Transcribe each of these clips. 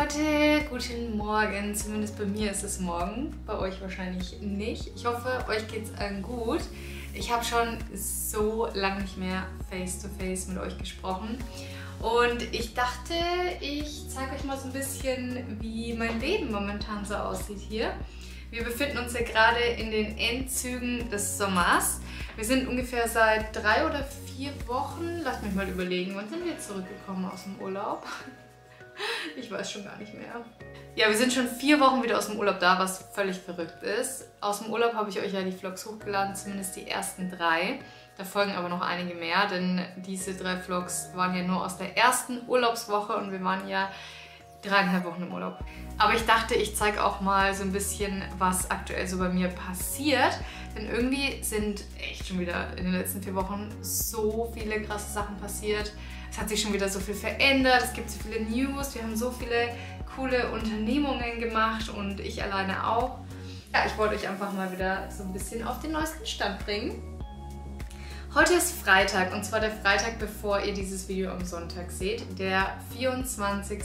Leute, guten Morgen. Zumindest bei mir ist es morgen, bei euch wahrscheinlich nicht. Ich hoffe, euch geht es allen gut. Ich habe schon so lange nicht mehr face-to-face mit euch gesprochen. Und ich dachte, ich zeige euch mal so ein bisschen, wie mein Leben momentan so aussieht hier. Wir befinden uns ja gerade in den Endzügen des Sommers. Wir sind ungefähr seit 3 oder 4 Wochen, lasst mich mal überlegen, wann sind wir zurückgekommen aus dem Urlaub? Ich weiß schon gar nicht mehr. Ja, wir sind schon 4 Wochen wieder aus dem Urlaub da, was völlig verrückt ist. Aus dem Urlaub habe ich euch ja die Vlogs hochgeladen, zumindest die ersten 3. Da folgen aber noch einige mehr, denn diese 3 Vlogs waren ja nur aus der ersten Urlaubswoche und wir waren ja 3,5 Wochen im Urlaub. Aber ich dachte, ich zeige auch mal so ein bisschen, was aktuell so bei mir passiert. Denn irgendwie sind echt schon wieder in den letzten 4 Wochen so viele krasse Sachen passiert. Es hat sich schon wieder so viel verändert, es gibt so viele News, wir haben so viele coole Unternehmungen gemacht und ich alleine auch. Ja, ich wollte euch einfach mal wieder so ein bisschen auf den neuesten Stand bringen. Heute ist Freitag und zwar der Freitag, bevor ihr dieses Video am Sonntag seht, der 24.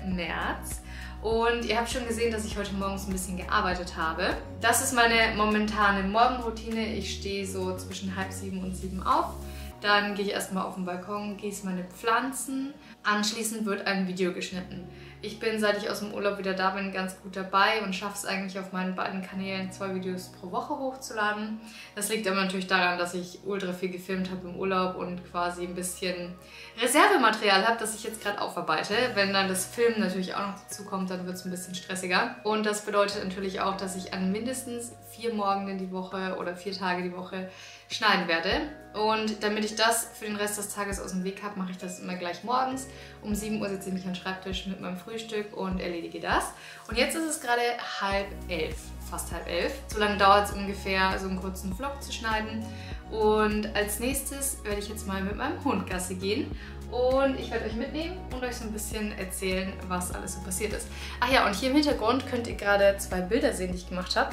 März. Und ihr habt schon gesehen, dass ich heute morgens ein bisschen gearbeitet habe. Das ist meine momentane Morgenroutine. Ich stehe so zwischen 6:30 und 7 auf. Dann gehe ich erstmal auf den Balkon, gieße meine Pflanzen. Anschließend wird ein Video geschnitten. Ich bin, seit ich aus dem Urlaub wieder da bin, ganz gut dabei und schaffe es eigentlich auf meinen beiden Kanälen 2 Videos pro Woche hochzuladen. Das liegt aber natürlich daran, dass ich ultra viel gefilmt habe im Urlaub und quasi ein bisschen Reservematerial habe, das ich jetzt gerade aufarbeite. Wenn dann das Filmen natürlich auch noch dazu kommt, dann wird es ein bisschen stressiger. Und das bedeutet natürlich auch, dass ich an mindestens 4 Morgen die Woche oder 4 Tage die Woche schneiden werde. Und damit ich das für den Rest des Tages aus dem Weg habe, mache ich das immer gleich morgens. Um 7 Uhr sitze ich mich am Schreibtisch mit meinem Frühstück und erledige das. Und jetzt ist es gerade 10:30, fast 10:30. So lange dauert es ungefähr, so einen kurzen Vlog zu schneiden. Und als nächstes werde ich jetzt mal mit meinem Hund Gassi gehen. Und ich werde euch mitnehmen und euch so ein bisschen erzählen, was alles so passiert ist. Ach ja, und hier im Hintergrund könnt ihr gerade 2 Bilder sehen, die ich gemacht habe.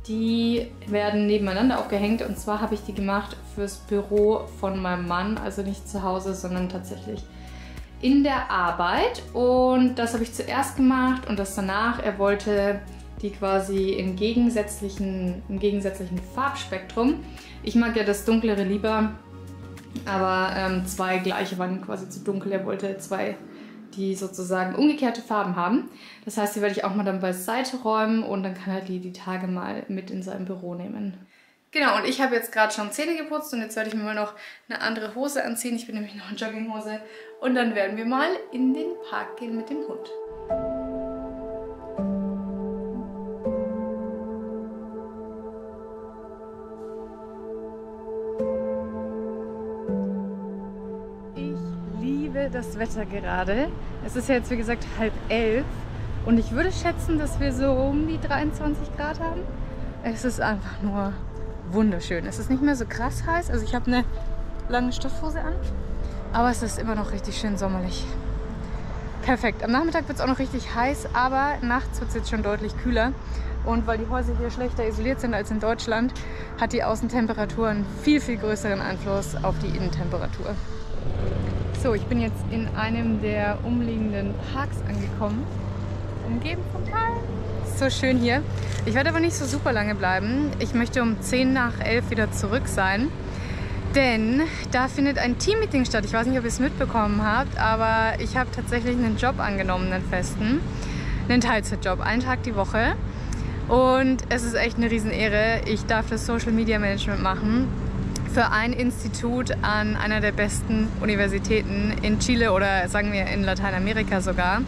Die werden nebeneinander aufgehängt und zwar habe ich die gemacht fürs Büro von meinem Mann, also nicht zu Hause, sondern tatsächlich in der Arbeit. Und das habe ich zuerst gemacht und das danach. Er wollte die quasi im gegensätzlichen Farbspektrum. Ich mag ja das Dunklere lieber, aber 2 gleiche waren quasi zu dunkel. Er wollte 2, die sozusagen umgekehrte Farben haben. Das heißt, die werde ich auch mal dann beiseite räumen und dann kann er die Tage mal mit in sein Büro nehmen. Genau, und ich habe jetzt gerade schon Zähne geputzt und jetzt werde ich mir mal noch eine andere Hose anziehen. Ich bin nämlich noch in Jogginghose. Und dann werden wir mal in den Park gehen mit dem Hund. Das Wetter gerade. Es ist ja jetzt wie gesagt 10:30 und ich würde schätzen, dass wir so um die 23 Grad haben. Es ist einfach nur wunderschön. Es ist nicht mehr so krass heiß, also ich habe eine lange Stoffhose an, aber es ist immer noch richtig schön sommerlich. Perfekt. Am Nachmittag wird es auch noch richtig heiß, aber nachts wird es jetzt schon deutlich kühler. Und weil die Häuser hier schlechter isoliert sind als in Deutschland, hat die Außentemperatur einen viel, viel größeren Einfluss auf die Innentemperatur. So, ich bin jetzt in einem der umliegenden Parks angekommen, umgeben vom Tal. So schön hier. Ich werde aber nicht so super lange bleiben. Ich möchte um 10:50 wieder zurück sein, denn da findet ein Teammeeting statt. Ich weiß nicht, ob ihr es mitbekommen habt, aber ich habe tatsächlich einen Job angenommen, einen festen, einen Teilzeitjob, 1 Tag die Woche. Und es ist echt eine Riesenehre. Ich darf das Social Media Management machen für ein Institut an einer der besten Universitäten in Chile oder sagen wir in Lateinamerika sogar.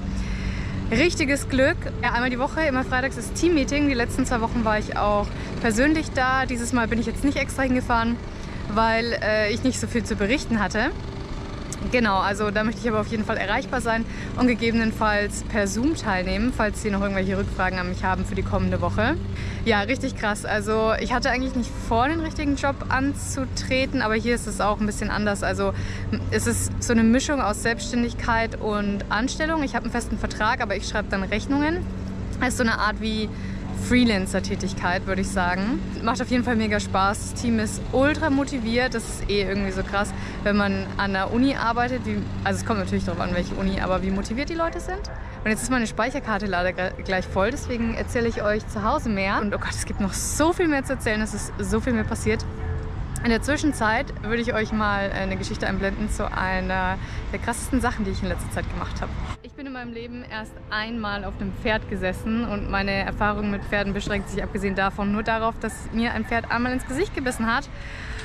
Richtiges Glück. Ja, einmal die Woche, immer freitags ist Teammeeting. Die letzten 2 Wochen war ich auch persönlich da. Dieses Mal bin ich jetzt nicht extra hingefahren, weil ich nicht so viel zu berichten hatte. Genau, also da möchte ich aber auf jeden Fall erreichbar sein und gegebenenfalls per Zoom teilnehmen, falls Sie noch irgendwelche Rückfragen an mich haben für die kommende Woche. Ja, richtig krass. Also ich hatte eigentlich nicht vor, den richtigen Job anzutreten, aber hier ist es auch ein bisschen anders. Also es ist so eine Mischung aus Selbstständigkeit und Anstellung. Ich habe einen festen Vertrag, aber ich schreibe dann Rechnungen. Es ist so eine Art wie Freelancer-Tätigkeit, würde ich sagen. Macht auf jeden Fall mega Spaß. Das Team ist ultra motiviert. Das ist eh irgendwie so krass, wenn man an der Uni arbeitet. Also es kommt natürlich darauf an, welche Uni, aber wie motiviert die Leute sind. Und jetzt ist meine Speicherkarte leider gleich voll, deswegen erzähle ich euch zu Hause mehr. Und oh Gott, es gibt noch so viel mehr zu erzählen, es ist so viel mehr passiert. In der Zwischenzeit würde ich euch mal eine Geschichte einblenden zu einer der krassesten Sachen, die ich in letzter Zeit gemacht habe. Ich bin in meinem Leben erst einmal auf einem Pferd gesessen und meine Erfahrung mit Pferden beschränkt sich abgesehen davon nur darauf, dass mir ein Pferd einmal ins Gesicht gebissen hat.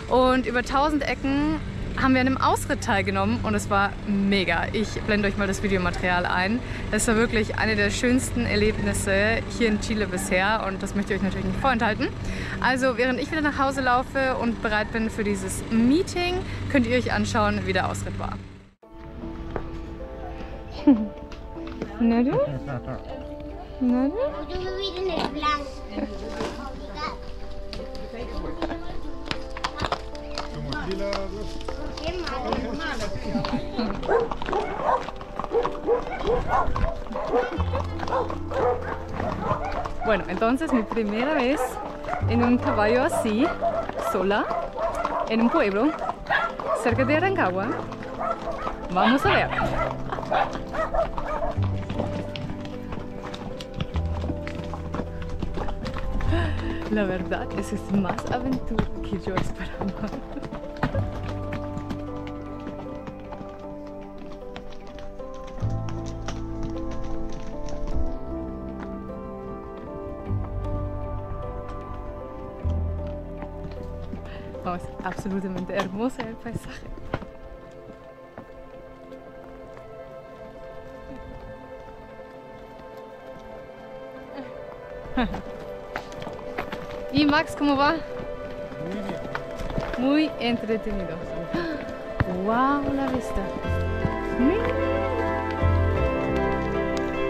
Und über 1000 Ecken haben wir an einem Ausritt teilgenommen und es war mega. Ich blende euch mal das Videomaterial ein. Es war wirklich eine der schönsten Erlebnisse hier in Chile bisher und das möchte ich euch natürlich nicht vorenthalten. Also während ich wieder nach Hause laufe und bereit bin für dieses Meeting, könnt ihr euch anschauen, wie der Ausritt war. Na du? Na du? Bueno, entonces mi primera vez en un caballo así, sola, en un pueblo, cerca de Rancagua. Vamos a ver. La verdad, eso es más aventura que yo esperaba. Vamos, absolutamente hermoso el paisaje. ¿Y Max, cómo va? Muy bien. Muy entretenido. ¡Wow! La vista.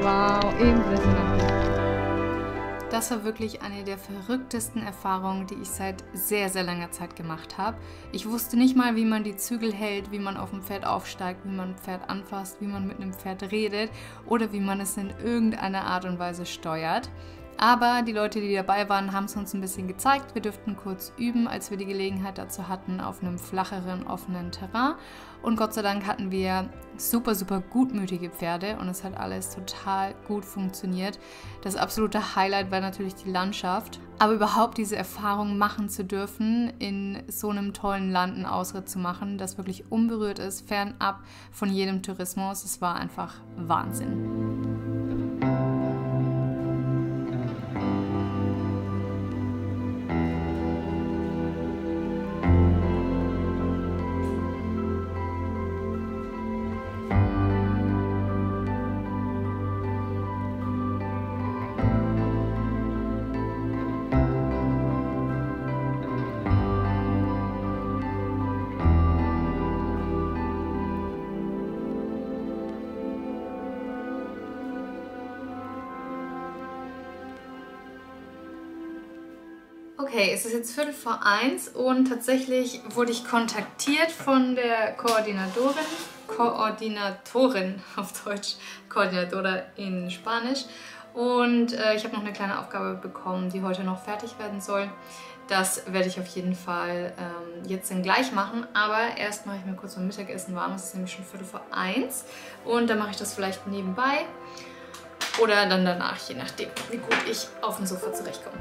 Wow, impresionante. Das war wirklich eine der verrücktesten Erfahrungen, die ich seit sehr, sehr langer Zeit gemacht habe. Ich wusste nicht mal, wie man die Zügel hält, wie man auf dem Pferd aufsteigt, wie man ein Pferd anfasst, wie man mit einem Pferd redet oder wie man es in irgendeiner Art und Weise steuert. Aber die Leute, die dabei waren, haben es uns ein bisschen gezeigt. Wir durften kurz üben, als wir die Gelegenheit dazu hatten, auf einem flacheren, offenen Terrain. Und Gott sei Dank hatten wir super, super gutmütige Pferde und es hat alles total gut funktioniert. Das absolute Highlight war natürlich die Landschaft. Aber überhaupt diese Erfahrung machen zu dürfen, in so einem tollen Land einen Ausritt zu machen, das wirklich unberührt ist, fernab von jedem Tourismus, es war einfach Wahnsinn. Okay, es ist jetzt 12:45 und tatsächlich wurde ich kontaktiert von der Koordinatorin auf Deutsch, Koordinatora in Spanisch. Und ich habe noch eine kleine Aufgabe bekommen, die heute noch fertig werden soll. Das werde ich auf jeden Fall jetzt dann gleich machen, aber erst mache ich mir kurz mein Mittagessen warm. Es ist nämlich schon 12:45 und dann mache ich das vielleicht nebenbei oder dann danach, je nachdem, wie gut ich auf dem Sofa zurechtkomme.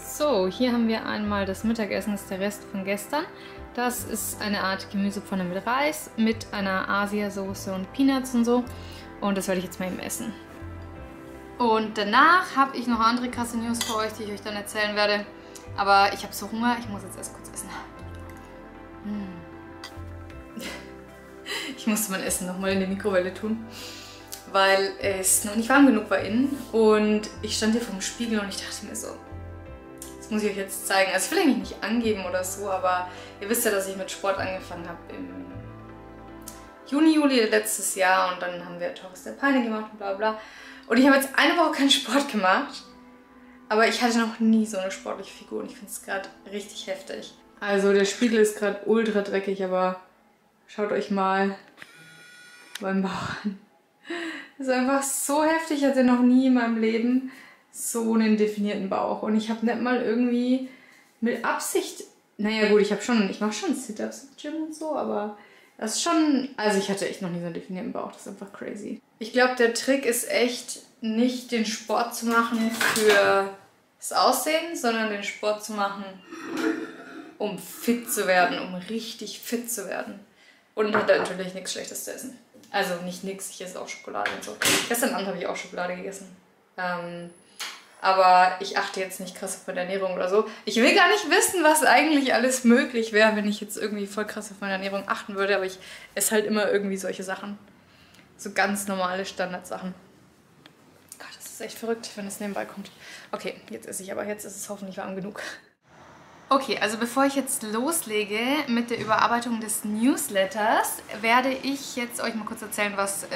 So, hier haben wir einmal das Mittagessen, das ist der Rest von gestern. Das ist eine Art Gemüsepfanne mit Reis, mit einer Asia-Soße und Peanuts und so. Und das werde ich jetzt mal eben essen. Und danach habe ich noch andere krasse News für euch, die ich euch dann erzählen werde. Aber ich habe so Hunger, ich muss jetzt erst kurz essen. Ich musste mein Essen nochmal in die Mikrowelle tun, weil es noch nicht warm genug war innen. Und ich stand hier vor dem Spiegel und ich dachte mir so, muss ich euch jetzt zeigen. Also ich will eigentlich nicht angeben oder so, aber ihr wisst ja, dass ich mit Sport angefangen habe im Juli letztes Jahr und dann haben wir Torres del Paine gemacht und bla bla. Und ich habe jetzt eine Woche keinen Sport gemacht, aber ich hatte noch nie so eine sportliche Figur und ich finde es gerade richtig heftig. Also der Spiegel ist gerade ultra dreckig, aber schaut euch mal meinen Bauch an. Das ist einfach so heftig, ich hatte noch nie in meinem Leben so einen definierten Bauch. Und ich habe nicht mal irgendwie mit Absicht... Naja gut, ich mache schon Sit-Ups im Gym und so, aber das ist schon... Also ich hatte echt noch nie so einen definierten Bauch, das ist einfach crazy. Ich glaube, der Trick ist echt nicht den Sport zu machen für das Aussehen, sondern den Sport zu machen, um fit zu werden, um richtig fit zu werden. Und hat natürlich nichts Schlechtes zu essen. Also nicht nix, ich esse auch Schokolade und so. Gestern Abend habe ich auch Schokolade gegessen. Aber ich achte jetzt nicht krass auf meine Ernährung oder so. Ich will gar nicht wissen, was eigentlich alles möglich wäre, wenn ich jetzt irgendwie voll krass auf meine Ernährung achten würde. Aber ich esse halt immer irgendwie solche Sachen. So ganz normale Standardsachen. Gott, das ist echt verrückt, wenn es nebenbei kommt. Okay, jetzt esse ich aber. Jetzt ist es hoffentlich warm genug. Okay, also bevor ich jetzt loslege mit der Überarbeitung des Newsletters, werde ich jetzt euch mal kurz erzählen, was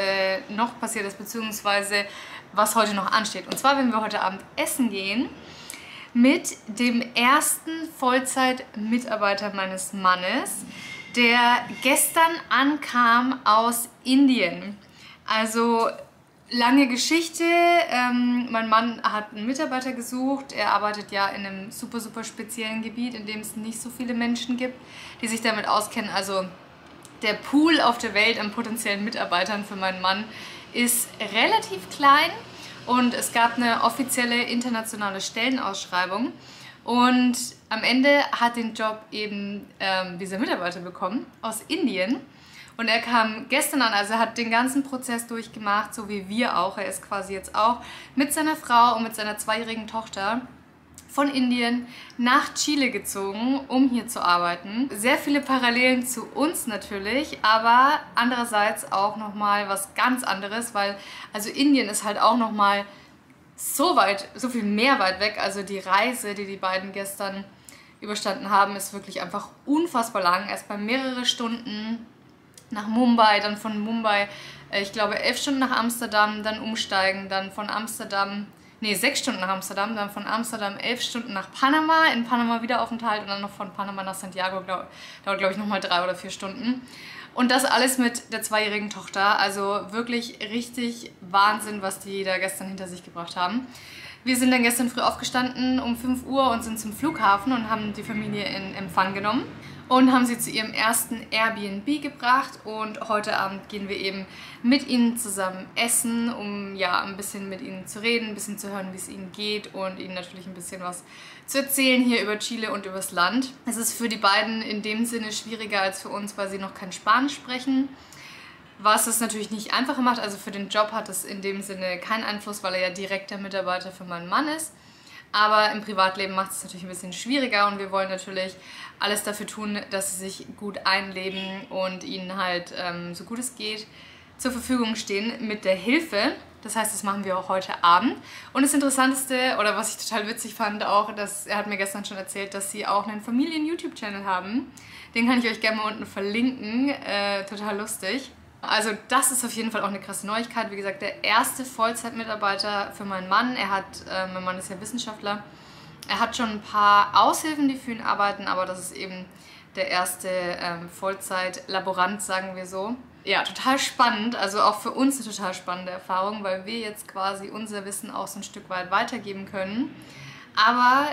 noch passiert ist, beziehungsweise was heute noch ansteht. Und zwar werden wir heute Abend essen gehen mit dem ersten Vollzeit-Mitarbeiter meines Mannes, der gestern ankam aus Indien. Also lange Geschichte. Mein Mann hat einen Mitarbeiter gesucht. Er arbeitet ja in einem super, super speziellen Gebiet, in dem es nicht so viele Menschen gibt, die sich damit auskennen. Also der Pool auf der Welt an potenziellen Mitarbeitern für meinen Mann ist relativ klein und es gab eine offizielle internationale Stellenausschreibung. Und am Ende hat den Job eben dieser Mitarbeiter bekommen aus Indien. Und er kam gestern an, also er hat den ganzen Prozess durchgemacht, so wie wir auch. Er ist quasi jetzt auch mit seiner Frau und mit seiner 2-jährigen Tochter von Indien nach Chile gezogen, um hier zu arbeiten. Sehr viele Parallelen zu uns natürlich, aber andererseits auch nochmal was ganz anderes, weil also Indien ist halt auch nochmal so viel mehr weit weg. Also die Reise, die die beiden gestern überstanden haben, ist wirklich einfach unfassbar lang. Erst bei mehrere Stunden nach Mumbai, dann von Mumbai, ich glaube 11 Stunden nach Amsterdam, dann umsteigen, dann von Amsterdam, 6 Stunden nach Amsterdam, dann von Amsterdam 11 Stunden nach Panama, in Panama Wiederaufenthalt und dann noch von Panama nach Santiago, dauert glaube ich nochmal 3 oder 4 Stunden. Und das alles mit der 2-jährigen Tochter, also wirklich richtig Wahnsinn, was die da gestern hinter sich gebracht haben. Wir sind dann gestern früh aufgestanden um 5 Uhr und sind zum Flughafen und haben die Familie in Empfang genommen. Und haben sie zu ihrem ersten Airbnb gebracht und heute Abend gehen wir eben mit ihnen zusammen essen, um ja ein bisschen mit ihnen zu reden, ein bisschen zu hören, wie es ihnen geht und ihnen natürlich ein bisschen was zu erzählen hier über Chile und übers Land. Es ist für die beiden in dem Sinne schwieriger als für uns, weil sie noch kein Spanisch sprechen, was es natürlich nicht einfacher macht. Also für den Job hat es in dem Sinne keinen Einfluss, weil er ja direkter Mitarbeiter für meinen Mann ist. Aber im Privatleben macht es natürlich ein bisschen schwieriger und wir wollen natürlich alles dafür tun, dass sie sich gut einleben und ihnen halt, so gut es geht, zur Verfügung stehen mit der Hilfe. Das heißt, das machen wir auch heute Abend. Und das Interessanteste, oder was ich total witzig fand auch, er hat mir gestern schon erzählt, dass sie auch einen Familien-YouTube-Channel haben. Den kann ich euch gerne mal unten verlinken. Total lustig. Also das ist auf jeden Fall auch eine krasse Neuigkeit. Wie gesagt, der erste Vollzeitmitarbeiter für meinen Mann. Mein Mann ist ja Wissenschaftler. Er hat schon ein paar Aushilfen, die für ihn arbeiten, aber das ist eben der erste Vollzeit-Laborant, sagen wir so. Ja, total spannend, also auch für uns eine total spannende Erfahrung, weil wir jetzt quasi unser Wissen auch so ein Stück weit weitergeben können. Aber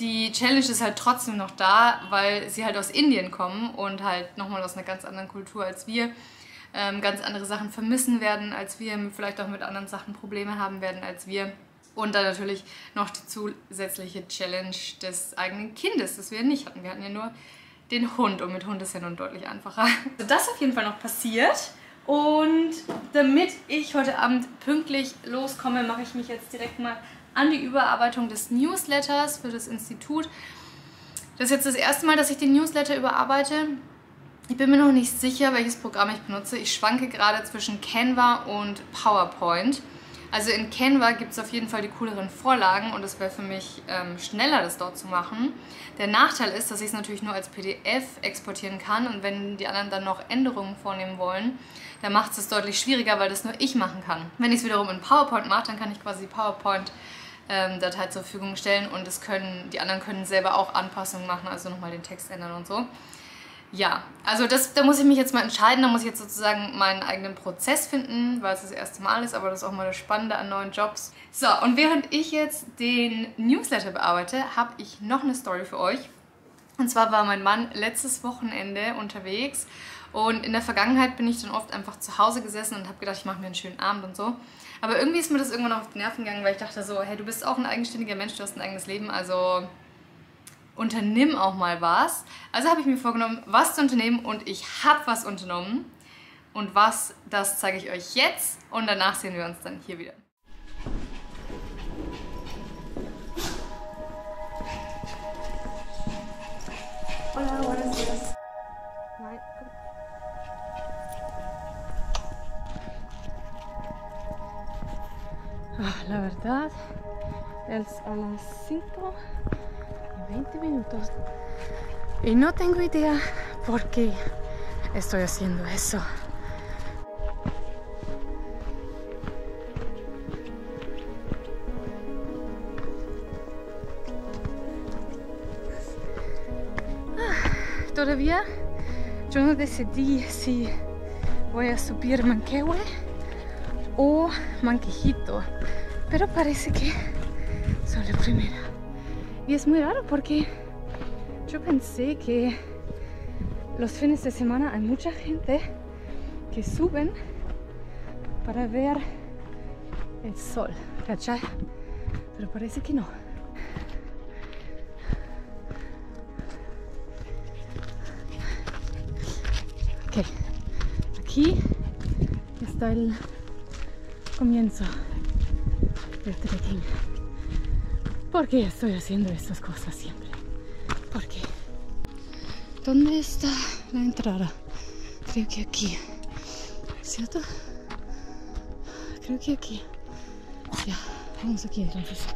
die Challenge ist halt trotzdem noch da, weil sie halt aus Indien kommen und halt nochmal aus einer ganz anderen Kultur als wir. Ganz andere Sachen vermissen werden als wir, vielleicht auch mit anderen Sachen Probleme haben werden als wir. Und dann natürlich noch die zusätzliche Challenge des eigenen Kindes, das wir nicht hatten. Wir hatten ja nur den Hund und mit Hund ist ja nun deutlich einfacher. Also das ist auf jeden Fall noch passiert. Und damit ich heute Abend pünktlich loskomme, mache ich mich jetzt direkt mal an die Überarbeitung des Newsletters für das Institut. Das ist jetzt das erste Mal, dass ich den Newsletter überarbeite. Ich bin mir noch nicht sicher, welches Programm ich benutze. Ich schwanke gerade zwischen Canva und PowerPoint. Also in Canva gibt es auf jeden Fall die cooleren Vorlagen und es wäre für mich schneller, das dort zu machen. Der Nachteil ist, dass ich es natürlich nur als PDF exportieren kann und wenn die anderen dann noch Änderungen vornehmen wollen, dann macht es deutlich schwieriger, weil das nur ich machen kann. Wenn ich es wiederum in PowerPoint mache, dann kann ich quasi die PowerPoint-Datei zur Verfügung stellen und die anderen können selber auch Anpassungen machen, also nochmal den Text ändern und so. Ja, also da muss ich mich jetzt mal entscheiden, da muss ich jetzt sozusagen meinen eigenen Prozess finden, weil es das erste Mal ist, aber das ist auch mal das Spannende an neuen Jobs. So, und während ich jetzt den Newsletter bearbeite, habe ich noch eine Story für euch. Und zwar war mein Mann letztes Wochenende unterwegs und in der Vergangenheit bin ich dann oft einfach zu Hause gesessen und habe gedacht, ich mache mir einen schönen Abend und so. Aber irgendwie ist mir das irgendwann auf die Nerven gegangen, weil ich dachte so, hey, du bist auch ein eigenständiger Mensch, du hast ein eigenes Leben, also unternimm auch mal was. Also habe ich mir vorgenommen, was zu unternehmen und ich habe was unternommen. Und was, das zeige ich euch jetzt und danach sehen wir uns dann hier wieder. Hola, buenos días. Nein. La verdad, es a las 5:20 minutos. Y no tengo idea por qué estoy haciendo eso. Todavía yo no decidí si voy a subir Manquehue o Manquejito, pero parece que soy la primera. Y es muy raro porque yo pensé que los fines de semana hay mucha gente que suben para ver el sol, ¿cachai? Pero parece que no. Ok, aquí está el comienzo del trekking. ¿Por qué estoy haciendo estas cosas siempre? ¿Por qué? ¿Dónde está la entrada? Creo que aquí. ¿Cierto? Creo que aquí. Ya, vamos aquí entonces.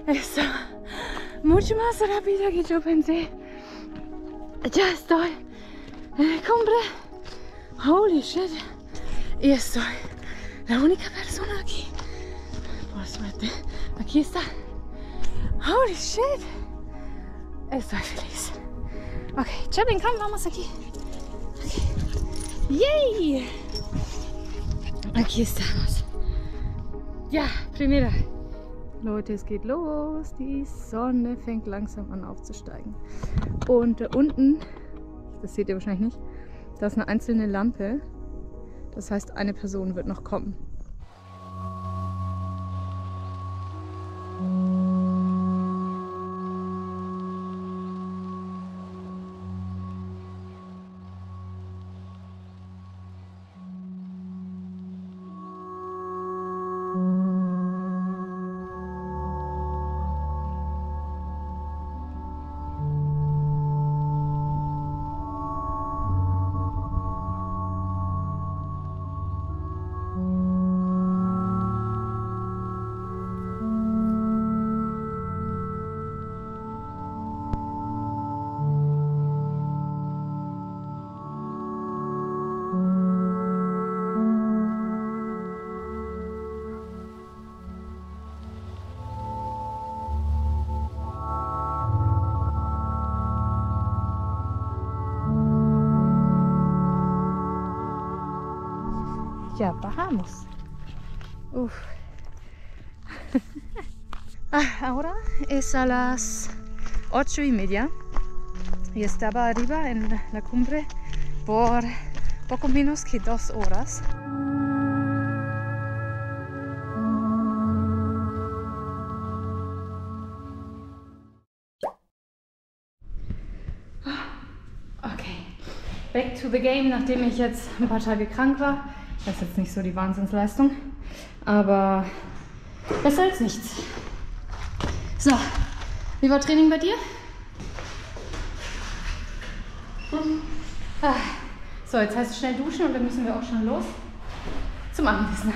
Está mucho más rápido que yo pensé. Ya estoy en la cumbre. Holy shit. Y estoy la única persona aquí. Por suerte. Aquí está. Holy shit. Estoy feliz. Ok, Chapin, komm, vamos aquí. Okay. Yay. Aquí estamos. Ja, primera. Leute, es geht los. Die Sonne fängt langsam an aufzusteigen. Und da unten, das seht ihr wahrscheinlich nicht, da ist eine einzelne Lampe. Das heißt, eine Person wird noch kommen. Ya bajamos. Uf. Ahora es a las 8:30 y estaba arriba en la cumbre por poco menos que 2 horas. Okay, back to the game, nachdem ich jetzt ein paar Tage krank war. Das ist jetzt nicht so die Wahnsinnsleistung, aber besser als nichts. So, wie war Training bei dir? So, jetzt heißt es schnell duschen und dann müssen wir auch schon los zum Abendessen.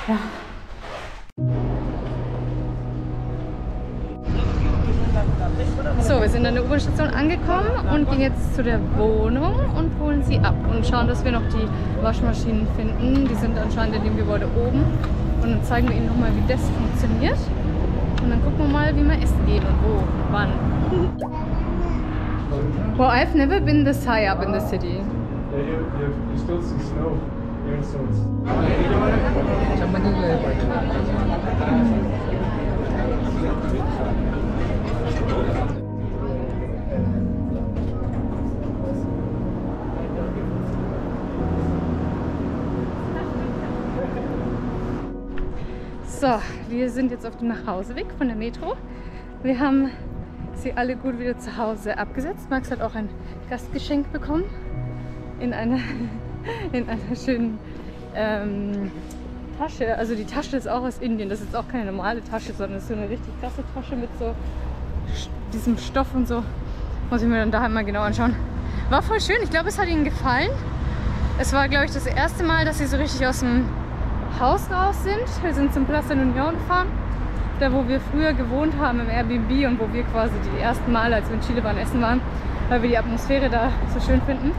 Ja. So, wir sind sind an der U-Bahn-Station angekommen und gehen jetzt zu der Wohnung und holen sie ab und schauen, dass wir noch die Waschmaschinen finden. Die sind anscheinend in dem Gebäude oben. Und dann zeigen wir ihnen nochmal, wie das funktioniert. Und dann gucken wir mal, wie wir essen gehen und wo, wann. Well, I've never been this high up in the city. Yeah, you still see snow here, so it's... So, wir sind jetzt auf dem Nachhauseweg von der Metro. Wir haben sie alle gut wieder zu Hause abgesetzt. Max hat auch ein Gastgeschenk bekommen in einer schönen Tasche. Also die Tasche ist auch aus Indien. Das ist auch keine normale Tasche, sondern ist so eine richtig krasse Tasche mit so diesem Stoff und so. Muss ich mir dann daheim mal genau anschauen. War voll schön. Ich glaube, es hat ihnen gefallen. Es war, glaube ich, das erste Mal, dass sie so richtig aus dem Haus raus sind. Wir sind zum Plaza Union gefahren, da wo wir früher gewohnt haben im Airbnb und wo wir quasi die ersten Male, als wir in Chile waren, essen waren, weil wir die Atmosphäre da so schön finden.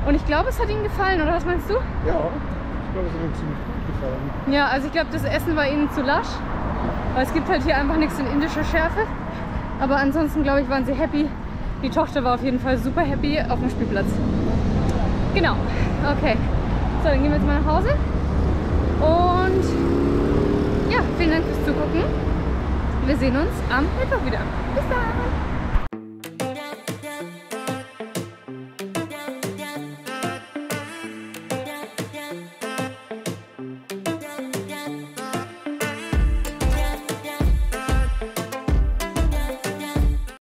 Und ich glaube, es hat ihnen gefallen, oder was meinst du? Ja, ich glaube, es hat ihnen ziemlich gut gefallen. Ja, also ich glaube, das Essen war ihnen zu lasch, weil es gibt halt hier einfach nichts in indischer Schärfe. Aber ansonsten, glaube ich, waren sie happy. Die Tochter war auf jeden Fall super happy auf dem Spielplatz. Genau, okay. So, dann gehen wir jetzt mal nach Hause. Und ja, vielen Dank fürs Zugucken. Wir sehen uns am Mittwoch wieder. Bis dann!